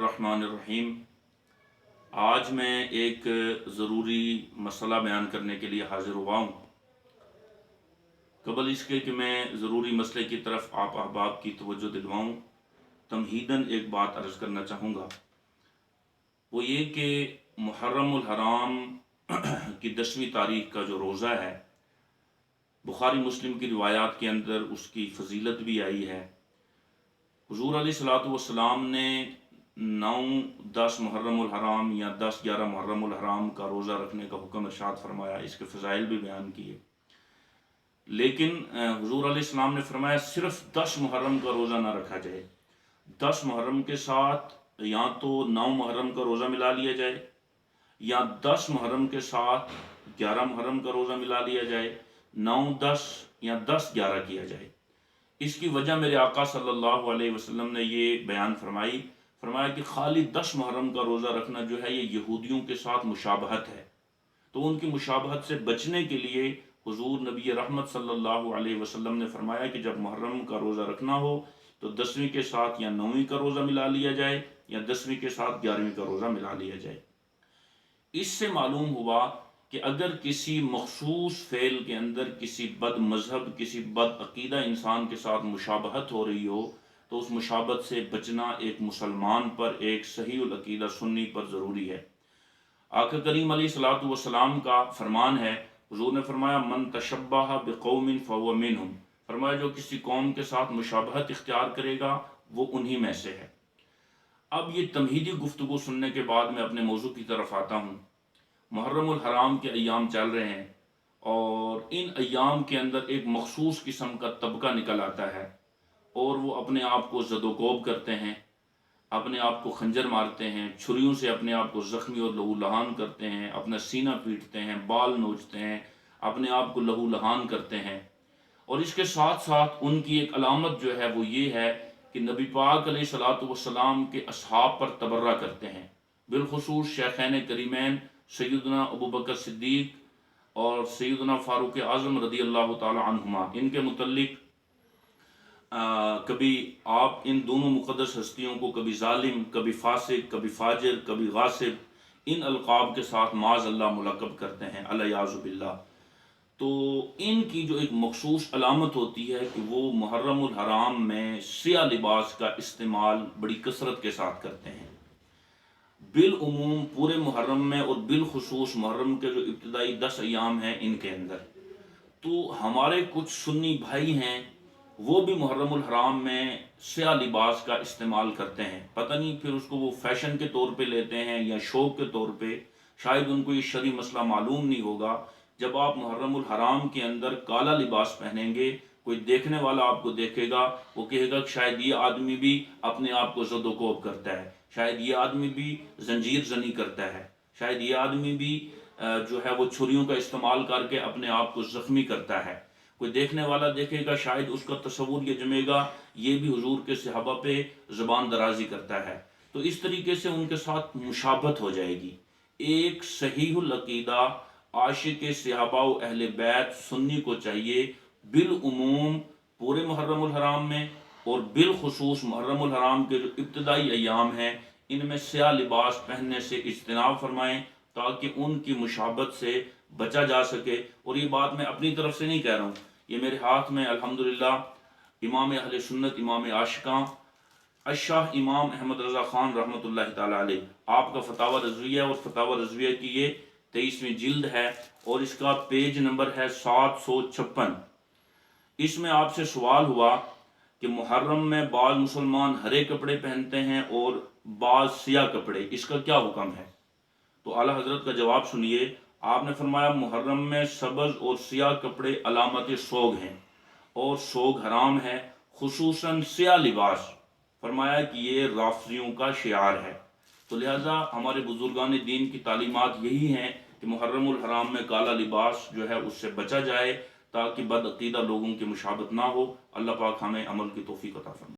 बिस्मिल्लाहिर्रहमानिर्रहीम। आज मैं एक ज़रूरी मसला बयान करने के लिए हाज़िर हुआ हूँ। कबल इसके कि मैं ज़रूरी मसले की तरफ आप अहबाब की तवज्जो दिलवाऊँ, तमहीदन एक बात अर्ज़ करना चाहूँगा। वो ये कि मुहर्रमुल हराम की 10वीं तारीख का जो रोज़ा है, बुखारी मुस्लिम की रिवायात के अंदर उसकी फजीलत भी आई है। हुज़ूर अलैहिस्सलातु वस्सलाम ने 9-10 मुहर्रमुल हराम या 10-11 मुहर्रमुल हराम का रोज़ा रखने का हुक्म इरशाद फरमाया, इसके फ़ज़ाइल भी बयान किए। लेकिन हुज़ूर अलैहिस्सलाम ने फरमाया सिर्फ 10 मुहर्रम का रोज़ा ना रखा जाए। 10 मुहर्रम के साथ या तो 9 मुहर्रम का रोज़ा मिला लिया जाए, या 10 मुहर्रम के साथ 11 मुहर्रम का रोज़ा मिला लिया जाए, 9-10 या 10-11 किया जाए। इसकी वजह मेरे आका सल्लल्लाहु अलैहि वसल्लम ने ये बयान फरमाया कि खाली 10 मुहर्रम का रोज़ा रखना जो है ये यहूदियों के साथ मुशाबहत है। तो उनकी मुशाबहत से बचने के लिए हुज़ूर नबी रहमत सल्लल्लाहु अलैहि वसल्लम ने फरमाया कि जब मुहर्रम का रोज़ा रखना हो तो 10वीं के साथ या 9वीं का रोज़ा मिला लिया जाए, या 10वीं के साथ 11वीं का रोज़ा मिला लिया जाए। इससे मालूम हुआ कि अगर किसी मखसूस फ़ेल के अंदर किसी बद मज़हब, किसी बद अक़ीदा इंसान के साथ मुशाबहत हो रही हो, तो उस मुशाबहत से बचना एक मुसलमान पर, एक सहीहुल अक़ीदा सुन्नी पर ज़रूरी है। आका करीम अलैहिस्सलातु वस्सलाम का फरमान है, हुज़ूर ने फरमाया मन तशब्बह बिक़ौमिन फ़हुव मिनहुम, फरमाया जो किसी कौम के साथ मुशाबहत इख्तियार करेगा वो उन्हीं में से है। अब ये तमहीदी गुफ्तगू सुनने के बाद मैं अपने मौजू की तरफ आता हूँ। मुहर्रमुल हराम के अय्याम चल रहे हैं और इन अय्याम के अंदर एक मखसूस किस्म का तबका निकल आता है और वो अपने आप को ज़दोकोब करते हैं, अपने आप को खंजर मारते हैं, छुरियों से अपने आप को ज़ख्मी और लहूलुहान करते हैं, अपना सीना पीटते हैं, बाल नोचते हैं, अपने आप को लहूलुहान करते हैं। और इसके साथ साथ उनकी एक अलामत जो है वो ये है कि नबी पाक अलैहिस्सलातु वस्सलाम के असहाब पर तबर्रा करते हैं। बिलखुसूस शेखैन करीमैन सैयदना अबू बकर सिद्दीक़ और सैयदना फ़ारूक आज़म रज़ी अल्लाह ताला अन्हुमा, इनके मुतल्लिक कभी आप इन दोनों मुक़द्दस हस्तियों को कभी ज़ालिम, कभी फ़ासिक, कभी फ़ाजिर, कभी गासिब, इन अलक़ाब के साथ माज़अल्लाह मुलक़ब करते हैं, अलयाज़ु बिल्लाह। तो इनकी जो एक मखसूस अलामत होती है कि वो मुहर्रमुल हराम में सियाह लिबास का इस्तेमाल बड़ी कसरत के साथ करते हैं। बिल उमूम पूरे मुहर्रम में और बिलखुसूस मुहर्रम के जो इब्तिदाई 10 अय्याम हैं इनके अंदर, तो हमारे कुछ सुन्नी भाई हैं वो भी मुहर्रमुल हराम में स्याह लिबास का इस्तेमाल करते हैं। पता नहीं फिर उसको वो फैशन के तौर पे लेते हैं या शौक के तौर पे, शायद उनको ये शरई मसला मालूम नहीं होगा। जब आप मुहर्रमुल हराम के अंदर काला लिबास पहनेंगे, कोई देखने वाला आपको देखेगा, वो कहेगा कि शायद ये आदमी भी अपने आप को ज़दोकोब करता है, शायद ये आदमी भी जंजीर जनी करता है, शायद ये आदमी भी जो है वो छुरियों का इस्तेमाल करके अपने आप को ज़ख्मी करता है। कोई देखने वाला देखेगा, शायद उसका तसव्वुर ये जमेगा ये भी हुजूर के सहाबा पे ज़बान दराजी करता है। तो इस तरीके से उनके साथ मुशाबहत हो जाएगी। एक सहीहुल अक़ीदा आशिक़ सहाबा व अहले बैत सुन्नी को चाहिए बिल उमूम पूरे मुहर्रमुल हराम में और बिलखुसूस मुहर्रमुल हराम के जो इब्तिदाई अय्याम हैं इनमें स्याह लिबास पहनने से इज्तिनाब फरमाएं, ताकि उनकी मुशाबत से बचा जा सके। और ये बात मैं अपनी तरफ से नहीं कह रहा हूँ, ये मेरे हाथ में अल्हम्दुलिल्लाह इमाम अहले सुन्नत, इमाम आशिकां अशाह इमाम अहमद रज़ा ख़ान रहमतुल्लाहि ताला अलैह, आपका फतावा रज़विया और फतावा रज़विया की ये 23वीं जिल्द है और इसका पेज नंबर है 756। इसमें आपसे सवाल हुआ कि मुहर्रम में बाज़ मुसलमान हरे कपड़े पहनते हैं और बाज़ सियाह कपड़े, इसका क्या हुक्म है? तो आला हजरत का जवाब सुनिए। आपने फरमाया मुहर्रम में सब्ज़ और सियाह कपड़े अलामत सोग हैं और सोग हराम है, खुसूसन सियाह लिबास। फरमाया कि ये राफ़िज़ियों का शियार है। तो लिहाजा हमारे बुजुर्गान दीन की तालीमात यही हैं कि मुहर्रमुल हराम में काला लिबास जो है उससे बचा जाए, ताकि बदअक़ीदा लोगों की मुशाबत ना हो। अल्लाह पाक हमें अमल की तौफ़ीक़ अता फरमाए।